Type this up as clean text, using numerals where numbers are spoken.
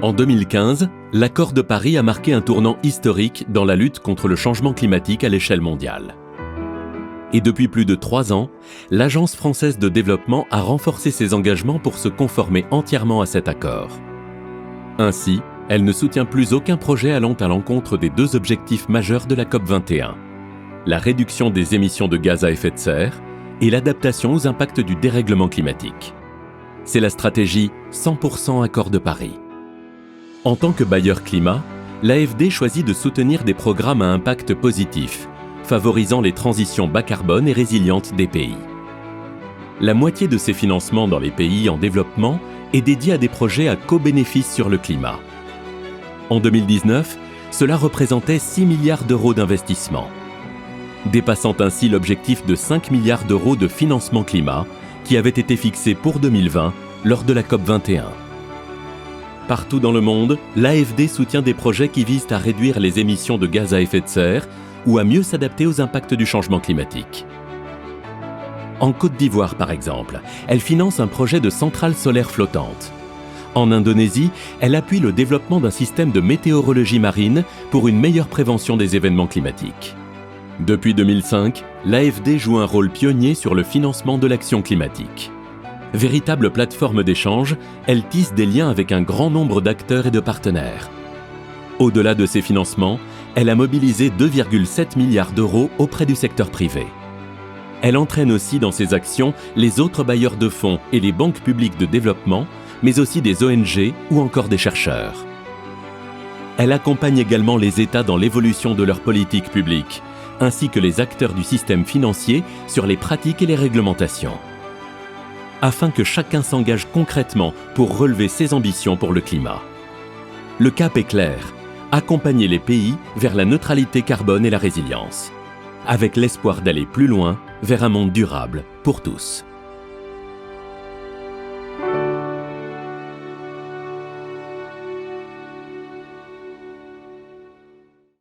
En 2015, l'accord de Paris a marqué un tournant historique dans la lutte contre le changement climatique à l'échelle mondiale. Et depuis plus de 3 ans, l'Agence française de développement a renforcé ses engagements pour se conformer entièrement à cet accord. Ainsi, elle ne soutient plus aucun projet allant à l'encontre des 2 objectifs majeurs de la COP21, la réduction des émissions de gaz à effet de serre et l'adaptation aux impacts du dérèglement climatique. C'est la stratégie 100% Accord de Paris. En tant que bailleur climat, l'AFD choisit de soutenir des programmes à impact positif, favorisant les transitions bas carbone et résilientes des pays. La moitié de ces financements dans les pays en développement est dédiée à des projets à co-bénéfice sur le climat. En 2019, cela représentait 6 milliards d'euros d'investissement, dépassant ainsi l'objectif de 5 milliards d'euros de financement climat qui avait été fixé pour 2020 lors de la COP21. Partout dans le monde, l'AFD soutient des projets qui visent à réduire les émissions de gaz à effet de serre ou à mieux s'adapter aux impacts du changement climatique. En Côte d'Ivoire, par exemple, elle finance un projet de centrale solaire flottante. En Indonésie, elle appuie le développement d'un système de météorologie marine pour une meilleure prévention des événements climatiques. Depuis 2005, l'AFD joue un rôle pionnier sur le financement de l'action climatique. Véritable plateforme d'échange, elle tisse des liens avec un grand nombre d'acteurs et de partenaires. Au-delà de ces financements, elle a mobilisé 2,7 milliards d'euros auprès du secteur privé. Elle entraîne aussi dans ses actions les autres bailleurs de fonds et les banques publiques de développement, mais aussi des ONG ou encore des chercheurs. Elle accompagne également les États dans l'évolution de leurs politiques publiques, ainsi que les acteurs du système financier sur les pratiques et les réglementations, afin que chacun s'engage concrètement pour relever ses ambitions pour le climat. Le cap est clair, accompagner les pays vers la neutralité carbone et la résilience, avec l'espoir d'aller plus loin vers un monde durable pour tous.